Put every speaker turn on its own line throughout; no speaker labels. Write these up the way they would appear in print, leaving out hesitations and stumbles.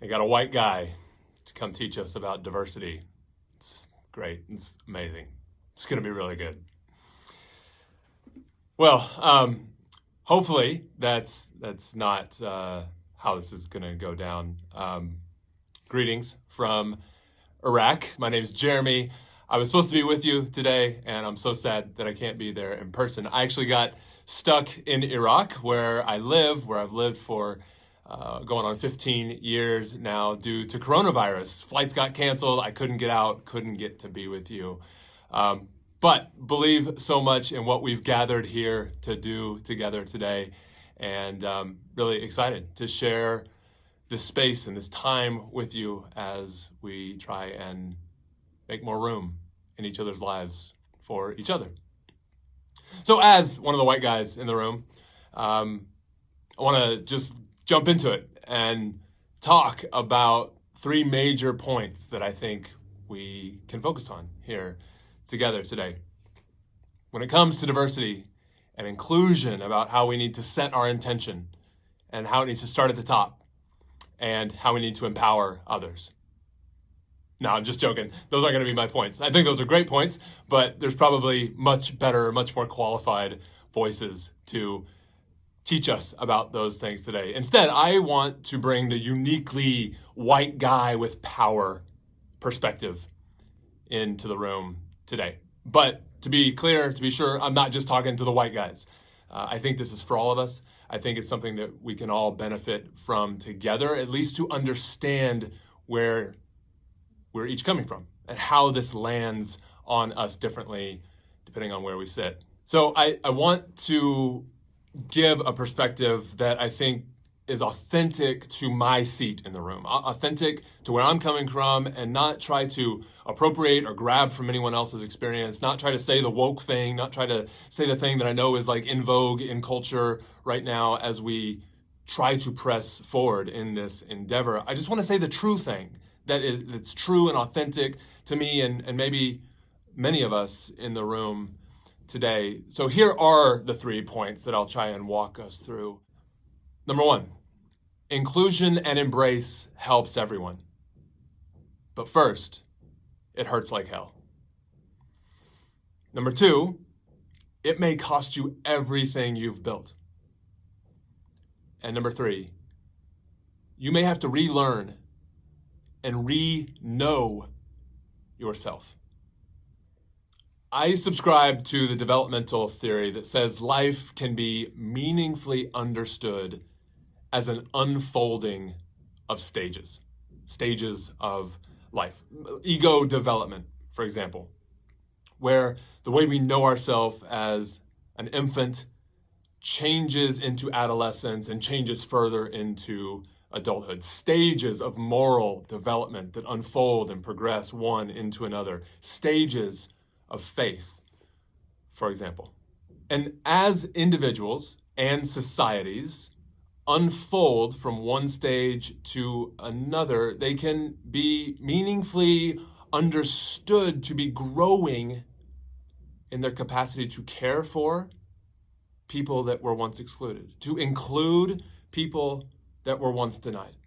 I got a white guy to come teach us about diversity. It's great. It's amazing. It's going to be really good. Well, hopefully that's not how this is going to go down. Greetings from Iraq. My name is Jeremy. I was supposed to be with you today, and I'm so sad that I can't be there in person. I actually got stuck in Iraq, where I live, where I've lived for going on 15 years now due to coronavirus. Flights got canceled. I couldn't get out, couldn't get to be with you. But believe so much in what we've gathered here to do together today, and really excited to share this space and this time with you as we try and make more room in each other's lives for each other. So as one of the white guys in the room, I want to just jump into it and talk about three major points that I think we can focus on here together today. When it comes to diversity and inclusion, about how we need to set our intention and how it needs to start at the top and how we need to empower others. No, I'm just joking. Those aren't going to be my points. I think those are great points, but there's probably much better, much more qualified voices to teach us about those things today. Instead, I want to bring the uniquely white guy with power perspective into the room today. But to be clear, to be sure, I'm not just talking to the white guys. I think this is for all of us. I think it's something that we can all benefit from together, at least to understand where we're each coming from and how this lands on us differently depending on where we sit. So I want to give a perspective that I think is authentic to my seat in the room, authentic to where I'm coming from, and not try to appropriate or grab from anyone else's experience, not try to say the woke thing, not try to say the thing that I know is like in vogue in culture right now as we try to press forward in this endeavor. I just want to say the true thing that's true and authentic to me and maybe many of us in the room today. So here are the 3 points that I'll try and walk us through. Number 1, inclusion and embrace helps everyone. But first, it hurts like hell. Number 2, it may cost you everything you've built. And number 3, you may have to relearn and re-know yourself. I subscribe to the developmental theory that says life can be meaningfully understood as an unfolding of stages of life. Ego development, for example, where the way we know ourselves as an infant changes into adolescence and changes further into adulthood. Stages of moral development that unfold and progress one into another. Stages of faith, for example. And as individuals and societies unfold from one stage to another, they can be meaningfully understood to be growing in their capacity to care for people that were once excluded, to include people that were once denied.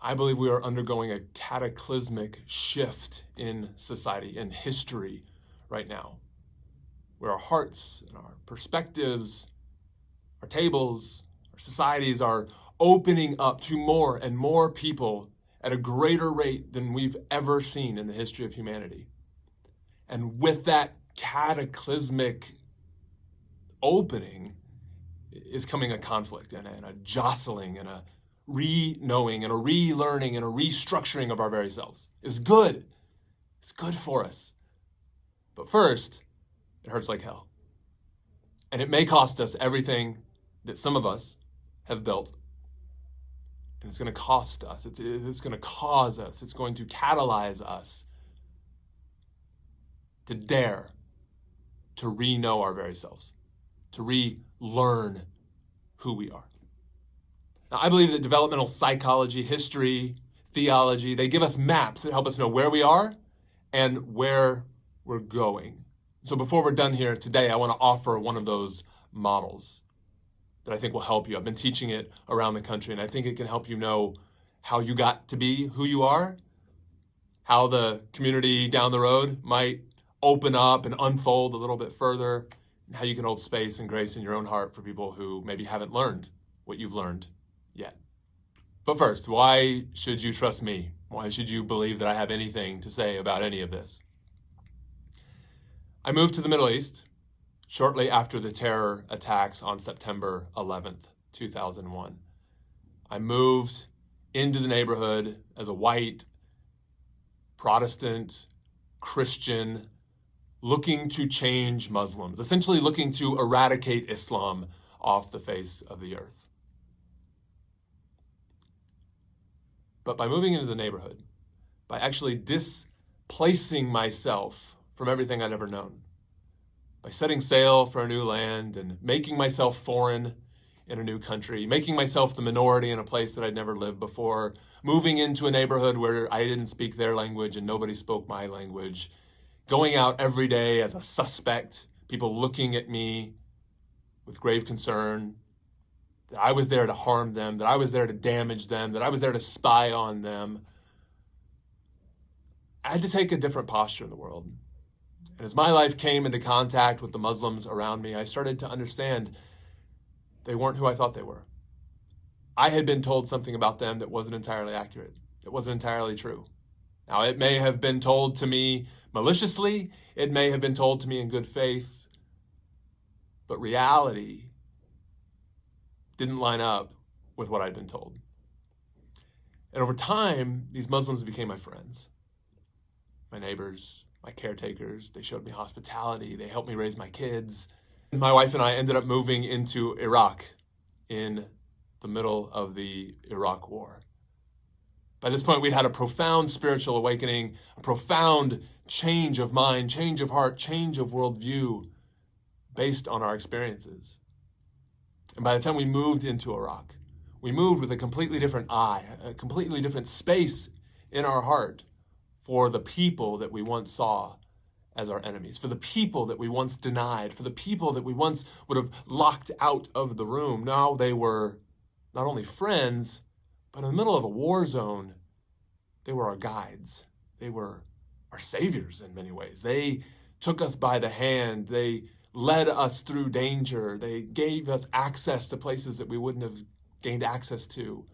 I believe we are undergoing a cataclysmic shift in society and history right now, where our hearts and our perspectives, our tables, our societies are opening up to more and more people at a greater rate than we've ever seen in the history of humanity. And with that cataclysmic opening is coming a conflict and a jostling and a re-knowing and a relearning and a restructuring of our very selves. It's good. It's good for us. But first, it hurts like hell. And it may cost us everything that some of us have built. And it's going to cost us. It's going to cause us. It's going to catalyze us to dare to re-know our very selves, to relearn who we are. Now, I believe that developmental psychology, history, theology, they give us maps that help us know where we are and where we're going. So before we're done here today, I want to offer one of those models that I think will help you. I've been teaching it around the country, and I think it can help you know how you got to be who you are, how the community down the road might open up and unfold a little bit further, and how you can hold space and grace in your own heart for people who maybe haven't learned what you've learned yet. But first, why should you trust me? Why should you believe that I have anything to say about any of this? I moved to the Middle East shortly after the terror attacks on September 11th, 2001. I moved into the neighborhood as a white, Protestant, Christian, looking to change Muslims, essentially looking to eradicate Islam off the face of the earth. But by moving into the neighborhood, by actually displacing myself from everything I'd ever known, by setting sail for a new land and making myself foreign in a new country, making myself the minority in a place that I'd never lived before, moving into a neighborhood where I didn't speak their language and nobody spoke my language, going out every day as a suspect, people looking at me with grave concern, that I was there to harm them, that I was there to damage them, that I was there to spy on them. I had to take a different posture in the world. And as my life came into contact with the Muslims around me, I started to understand they weren't who I thought they were. I had been told something about them that wasn't entirely accurate. It wasn't entirely true. Now, it may have been told to me maliciously. It may have been told to me in good faith. But reality didn't line up with what I'd been told. And over time, these Muslims became my friends, my neighbors, my caretakers. They showed me hospitality. They helped me raise my kids. My wife and I ended up moving into Iraq in the middle of the Iraq War. By this point, we'd had a profound spiritual awakening, a profound change of mind, change of heart, change of worldview based on our experiences. And by the time we moved into Iraq, we moved with a completely different eye, a completely different space in our heart for the people that we once saw as our enemies, for the people that we once denied, for the people that we once would have locked out of the room. Now they were not only friends, but in the middle of a war zone, they were our guides. They were our saviors in many ways. They took us by the hand. They led us through danger. They gave us access to places that we wouldn't have gained access to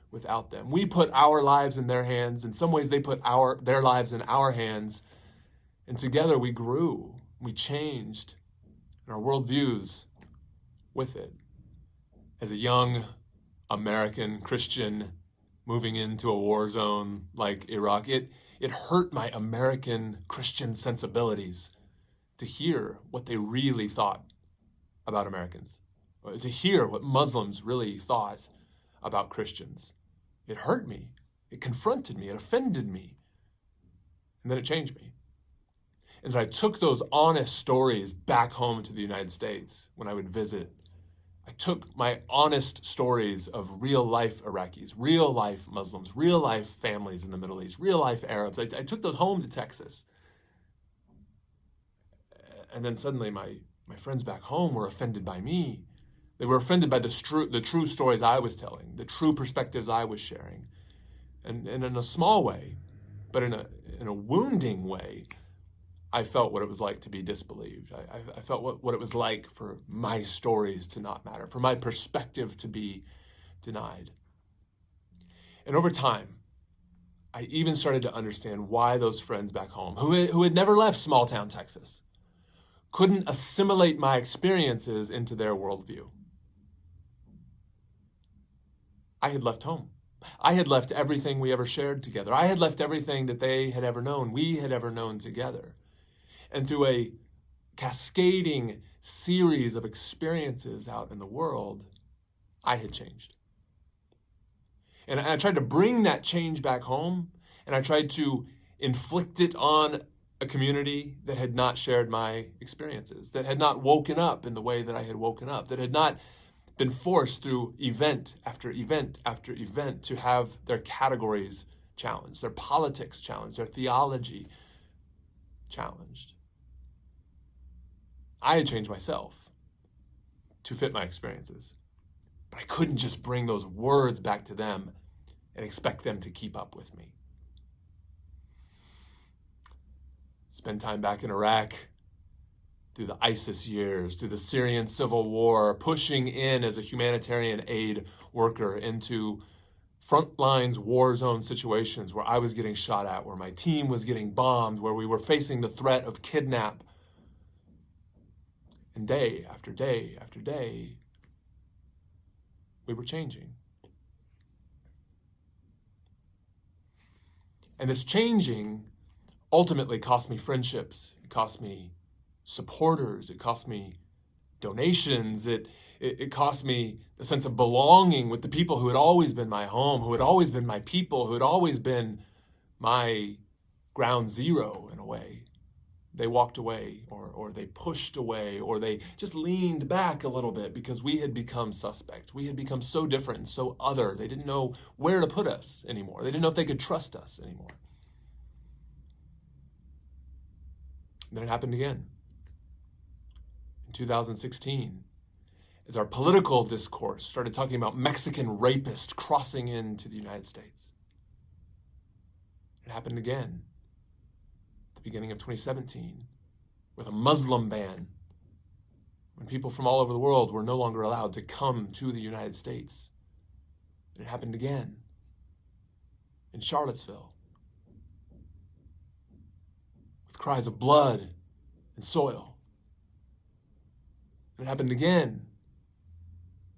without them. We put our lives in their hands. In some ways, they put their lives in our hands. And together we grew, we changed, and our worldviews with it. As a young American Christian moving into a war zone like Iraq, it hurt my American Christian sensibilities to hear what they really thought about Americans, to hear what Muslims really thought about Christians. It hurt me, it confronted me, it offended me, and then it changed me. And I took those honest stories back home to the United States when I would visit. I took my honest stories of real life Iraqis, real life Muslims, real life families in the Middle East, real life Arabs. I took those home to Texas. And then suddenly my friends back home were offended by me. They were offended by the true stories I was telling, the true perspectives I was sharing. And in a small way, but in a wounding way, I felt what it was like to be disbelieved. I felt what it was like for my stories to not matter, for my perspective to be denied. And over time, I even started to understand why those friends back home, who had never left small town Texas, couldn't assimilate my experiences into their worldview. I had left home. I had left everything we ever shared together. I had left everything that they had ever known, we had ever known together. And through a cascading series of experiences out in the world, I had changed. And I tried to bring that change back home, and I tried to inflict it on a community that had not shared my experiences, that had not woken up in the way that I had woken up, that had not been forced through event after event after event to have their categories challenged, their politics challenged, their theology challenged. I had changed myself to fit my experiences, but I couldn't just bring those words back to them and expect them to keep up with me. Spend time back in Iraq, through the ISIS years, through the Syrian civil war, pushing in as a humanitarian aid worker into front lines war zone situations where I was getting shot at, where my team was getting bombed, where we were facing the threat of kidnap. And day after day after day, we were changing. And this changing ultimately cost me friendships. It cost me supporters. It cost me donations. It cost me a sense of belonging with the people who had always been my home, who had always been my people, who had always been my ground zero in a way. They walked away, or they pushed away, or they just leaned back a little bit because we had become suspect. We had become so different and so other. They didn't know where to put us anymore. They didn't know if they could trust us anymore. And then it happened again. In 2016, as our political discourse started talking about Mexican rapists crossing into the United States. It happened again at the beginning of 2017 with a Muslim ban, when people from all over the world were no longer allowed to come to the United States. It happened again in Charlottesville with cries of blood and soil. It happened again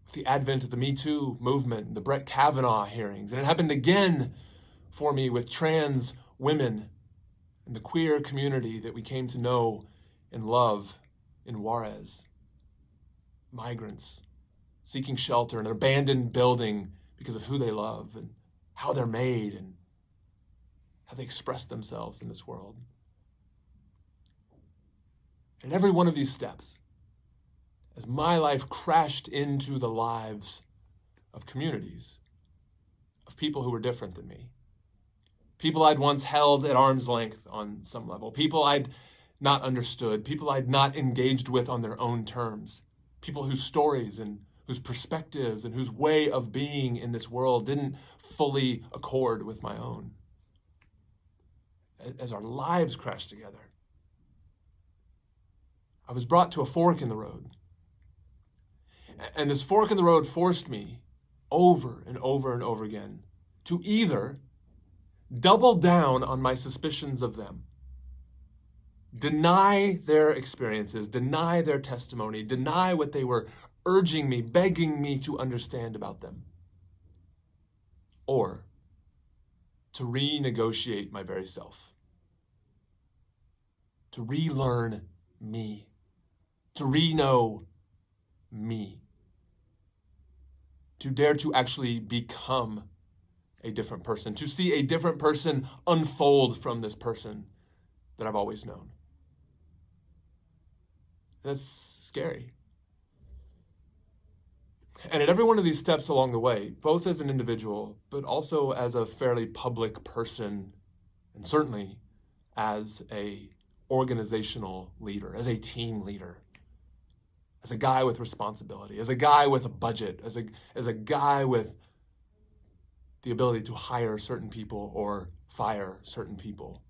with the advent of the Me Too movement and the Brett Kavanaugh hearings. And it happened again for me with trans women and the queer community that we came to know and love in Juarez. Migrants seeking shelter in an abandoned building because of who they love and how they're made and how they express themselves in this world. And every one of these steps, as my life crashed into the lives of communities, of people who were different than me, people I'd once held at arm's length on some level, people I'd not understood, people I'd not engaged with on their own terms, people whose stories and whose perspectives and whose way of being in this world didn't fully accord with my own. As our lives crashed together, I was brought to a fork in the road. And this fork in the road forced me over and over and over again to either double down on my suspicions of them, deny their experiences, deny their testimony, deny what they were urging me, begging me to understand about them, or to renegotiate my very self, to relearn me, to re-know me, to dare to actually become a different person, to see a different person unfold from this person that I've always known. That's scary. And at every one of these steps along the way, both as an individual, but also as a fairly public person, and certainly as a organizational leader, as a team leader, as a guy with responsibility, as a guy with a budget, as a guy with the ability to hire certain people or fire certain people.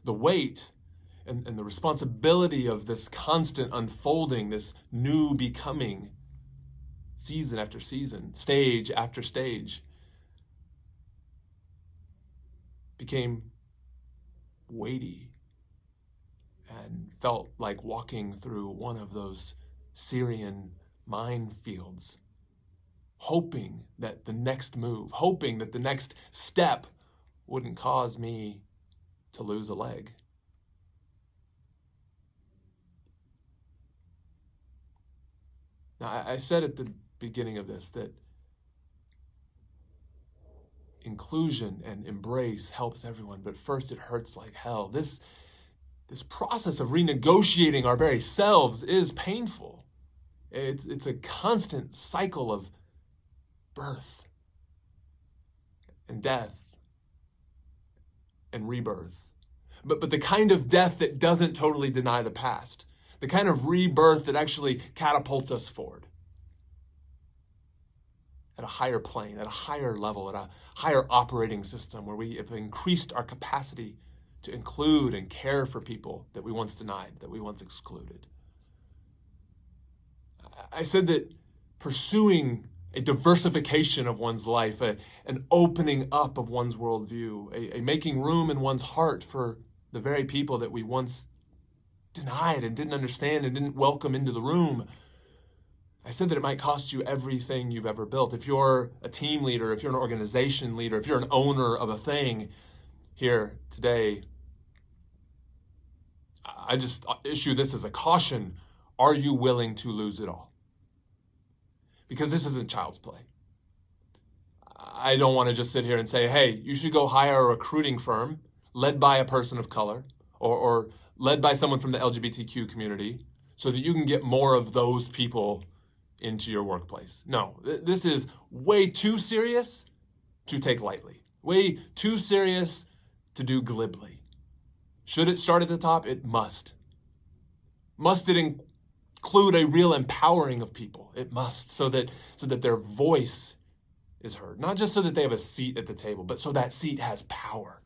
The weight and the responsibility of this constant unfolding, this new becoming, season after season, stage after stage, became weighty and felt like walking through one of those Syrian minefields, hoping that the next move, hoping that the next step wouldn't cause me to lose a leg. Now, I said at the beginning of this that inclusion and embrace helps everyone, but first it hurts like hell. This process of renegotiating our very selves is painful. It's a constant cycle of birth and death and rebirth. But the kind of death that doesn't totally deny the past. The kind of rebirth that actually catapults us forward. at a higher plane, at a higher level, at a higher operating system where we have increased our capacity to include and care for people that we once denied, that we once excluded. I said that pursuing a diversification of one's life, an opening up of one's worldview, a making room in one's heart for the very people that we once denied and didn't understand and didn't welcome into the room. I said that it might cost you everything you've ever built. If you're a team leader, if you're an organization leader, if you're an owner of a thing here today, I just issue this as a caution. Are you willing to lose it all? Because this isn't child's play. I don't want to just sit here and say, hey, you should go hire a recruiting firm led by a person of color or led by someone from the LGBTQ community so that you can get more of those people into your workplace. No, this is way too serious to take lightly, way too serious to do glibly. Should it start at the top? It must. Must it include a real empowering of people? It must, so that their voice is heard. Not just so that they have a seat at the table, but so that seat has power.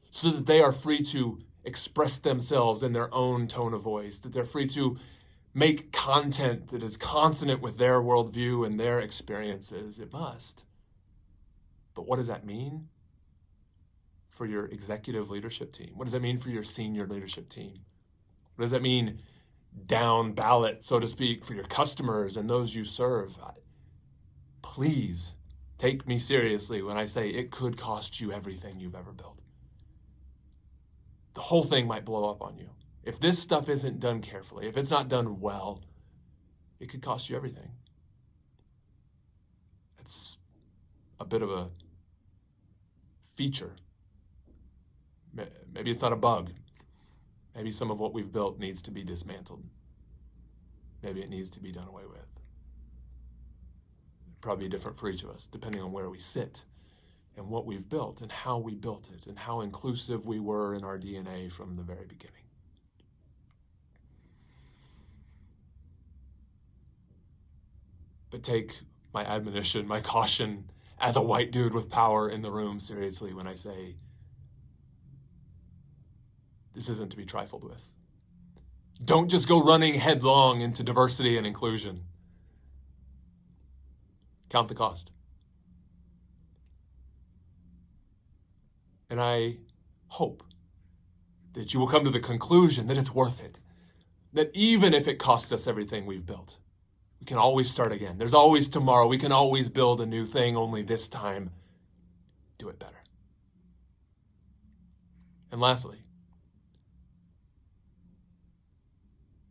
So that they are free to express themselves in their own tone of voice, that they're free to make content that is consonant with their worldview and their experiences. It must. But what does that mean for your executive leadership team? What does that mean for your senior leadership team? What does that mean down ballot, so to speak, for your customers and those you serve? Please take me seriously when I say it could cost you everything you've ever built. The whole thing might blow up on you. If this stuff isn't done carefully, if it's not done well, it could cost you everything. It's a bit of a feature. Maybe it's not a bug. Maybe some of what we've built needs to be dismantled. Maybe it needs to be done away with. It'd probably be different for each of us, depending on where we sit and what we've built and how we built it and how inclusive we were in our DNA from the very beginning. But take my admonition, my caution as a white dude with power in the room seriously when I say this isn't to be trifled with. Don't just go running headlong into diversity and inclusion. Count the cost. And I hope that you will come to the conclusion that it's worth it. That even if it costs us everything we've built, we can always start again. There's always tomorrow. We can always build a new thing, only this time, do it better. And lastly,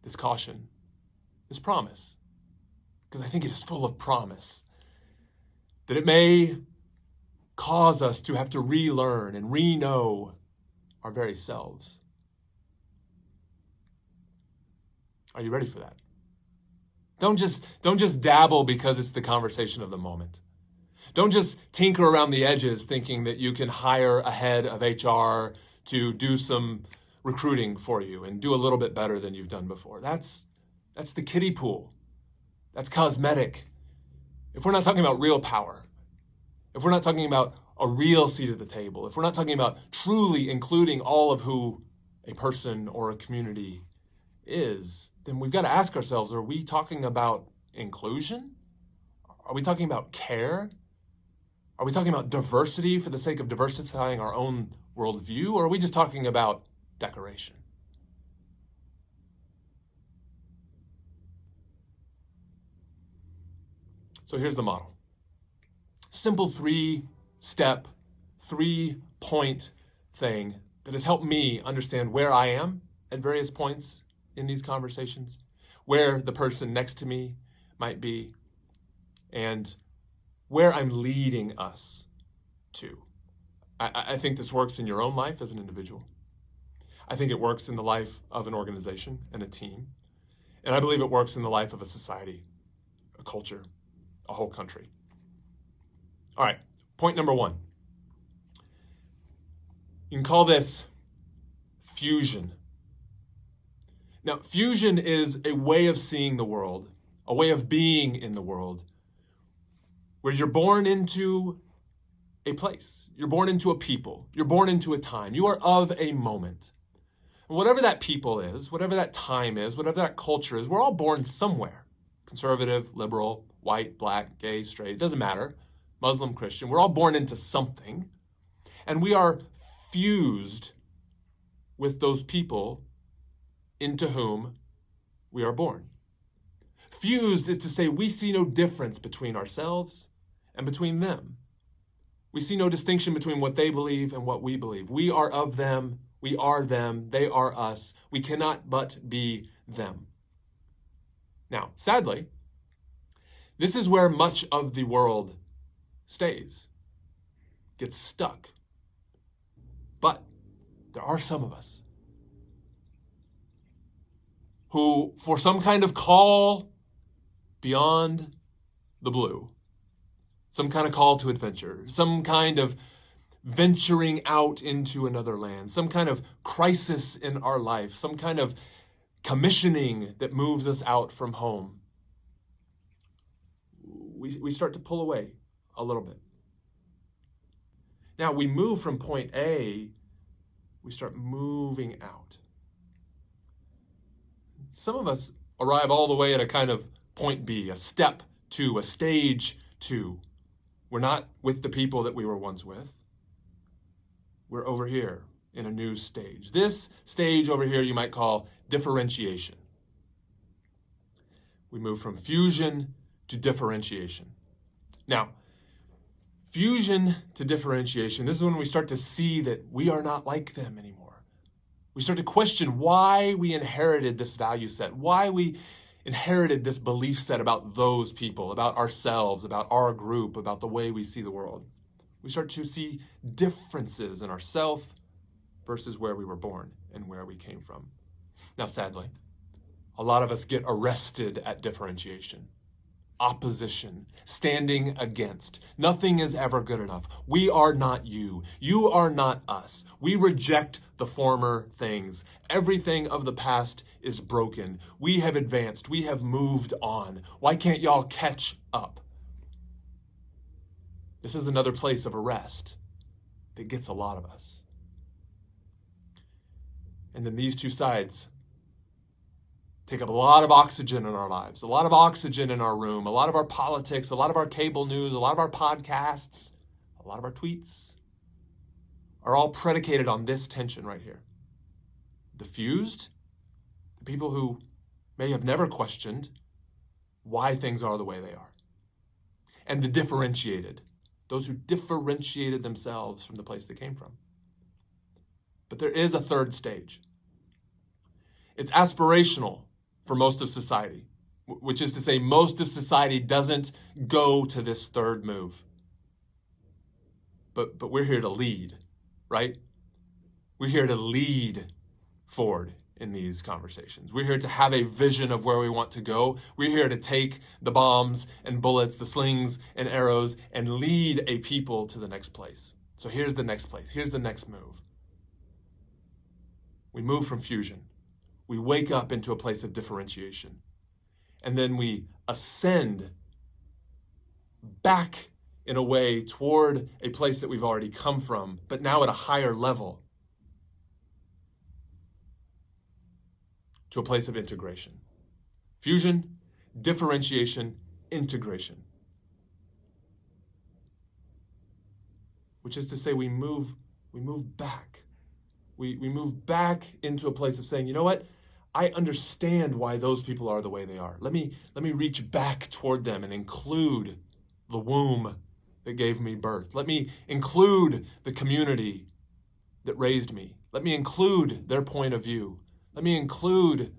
this caution, this promise, because I think it is full of promise, that it may cause us to have to relearn and re-know our very selves. Are you ready for that? Don't just dabble because it's the conversation of the moment. Don't just tinker around the edges thinking that you can hire a head of HR to do some recruiting for you and do a little bit better than you've done before. That's the kiddie pool. That's cosmetic. If we're not talking about real power, if we're not talking about a real seat at the table, if we're not talking about truly including all of who a person or a community is, then we've got to ask ourselves, are we talking about inclusion? Are we talking about care? Are we talking about diversity for the sake of diversifying our own worldview? Or are we just talking about decoration? So here's the model. Simple 3-step, 3-point thing that has helped me understand where I am at various points in these conversations, where the person next to me might be, and where I'm leading us to. I think this works in your own life as an individual. I think it works in the life of an organization and a team. And I believe it works in the life of a society, a culture, a whole country. All right, point number 1. You can call this fusion. Now, fusion is a way of seeing the world, a way of being in the world, where you're born into a place, you're born into a people, you're born into a time, you are of a moment. And whatever that people is, whatever that time is, whatever that culture is, we're all born somewhere. Conservative, liberal, white, black, gay, straight, it doesn't matter. Muslim, Christian, we're all born into something. And we are fused with those people into whom we are born. Fused is to say we see no difference between ourselves and between them. We see no distinction between what they believe and what we believe. We are of them, we are them, they are us. We cannot but be them. Now, sadly, this is where much of the world stays, gets stuck. But there are some of us who, for some kind of call beyond the blue, some kind of call to adventure, some kind of venturing out into another land, some kind of crisis in our life, some kind of commissioning that moves us out from home, we start to pull away a little bit. Now we move from point A, we start moving out. Some of us arrive all the way at a kind of point B, a step two, a stage two. We're not with the people that we were once with. We're over here in a new stage. This stage over here you might call differentiation. We move from fusion to differentiation. Now, fusion to differentiation, this is when we start to see that we are not like them anymore. We start to question why we inherited this value set, why we inherited this belief set about those people, about ourselves, about our group, about the way we see the world. We start to see differences in ourselves versus where we were born and where we came from. Now, sadly, a lot of us get arrested at differentiation, opposition, standing against. Nothing is ever good enough. We are not you. You are not us. We reject the former things. Everything of the past is broken. We have advanced. We have moved on. Why can't y'all catch up? This is another place of arrest that gets a lot of us. And then these two sides take up a lot of oxygen in our lives, a lot of oxygen in our room, a lot of our politics, a lot of our cable news, a lot of our podcasts, a lot of our tweets are all predicated on this tension right here. The fused, the people who may have never questioned why things are the way they are. And the differentiated, those who differentiated themselves from the place they came from. But there is a third stage. It's aspirational for most of society, which is to say most of society doesn't go to this third move. But we're here to lead, right? We're here to lead forward in these conversations. We're here to have a vision of where we want to go. We're here to take the bombs and bullets, the slings and arrows, and lead a people to the next place. So here's the next place. Here's the next move. We move from fusion. We wake up into a place of differentiation. And then we ascend back in a way toward a place that we've already come from, but now at a higher level, to a place of integration. Fusion, differentiation, integration. Which is to say we move back. We move back into a place of saying, you know what? I understand why those people are the way they are. Let me reach back toward them and include the womb that gave me birth. Let me include the community that raised me. Let me include their point of view. Let me include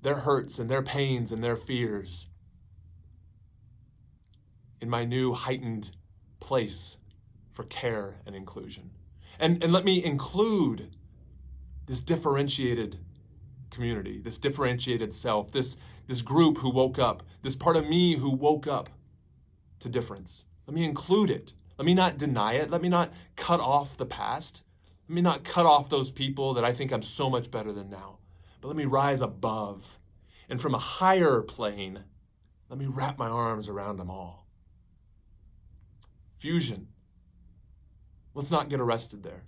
their hurts and their pains and their fears in my new heightened place for care and inclusion. And let me include this differentiated community, this differentiated self, this group who woke up, this part of me who woke up to difference. Let me include it. Let me not deny it. Let me not cut off the past. Let me not cut off those people that I think I'm so much better than now. But let me rise above. And from a higher plane, let me wrap my arms around them all. fusion. Let's not get arrested there.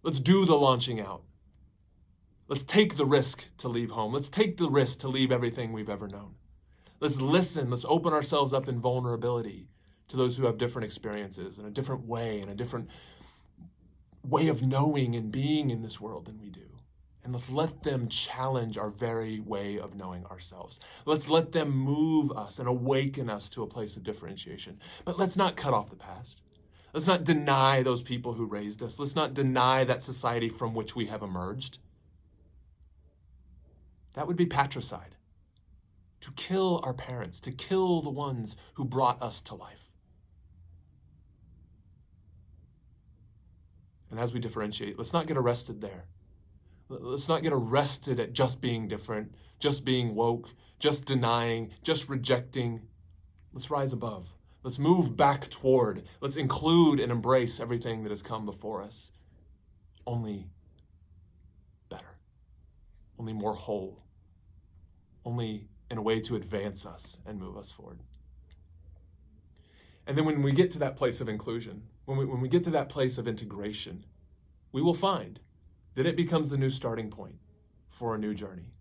Let's do the launching out. Let's take the risk to leave home. Let's take the risk to leave everything we've ever known. Let's listen. Let's open ourselves up in vulnerability to those who have different experiences and a different way of knowing and being in this world than we do. And let's let them challenge our very way of knowing ourselves. Let's let them move us and awaken us to a place of differentiation. But let's not cut off the past. Let's not deny those people who raised us. Let's not deny that society from which we have emerged. That would be patricide. To kill our parents, to kill the ones who brought us to life. And as we differentiate, let's not get arrested there. Let's not get arrested at just being different, just being woke, just denying, just rejecting. Let's rise above. Let's move back toward. Let's include and embrace everything that has come before us. Only better. Only more whole. Only in a way to advance us and move us forward. And then when we get to that place of inclusion, when we get to that place of integration, we will find that it becomes the new starting point for a new journey.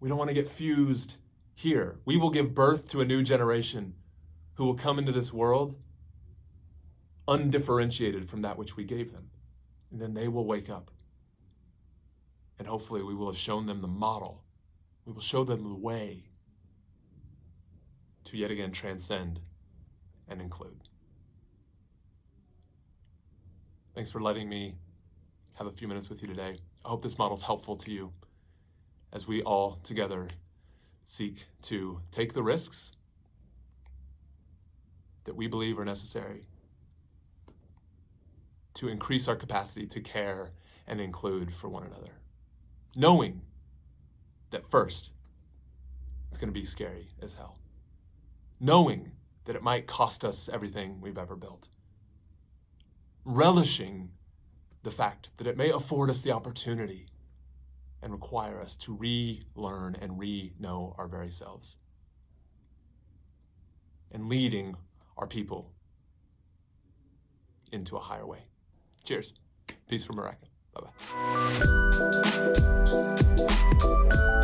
We don't want to get fused here. We will give birth to a new generation who will come into this world undifferentiated from that which we gave them. And then they will wake up. And hopefully we will have shown them the model. We will show them the way to yet again transcend and include. Thanks for letting me have a few minutes with you today. I hope this model is helpful to you as we all together seek to take the risks that we believe are necessary to increase our capacity to care and include for one another. Knowing that first, it's going to be scary as hell. Knowing that it might cost us everything we've ever built. Relishing the fact that it may afford us the opportunity and require us to relearn and re-know our very selves. And leading our people into a higher way. Cheers. Peace from Morocco. Bye-bye.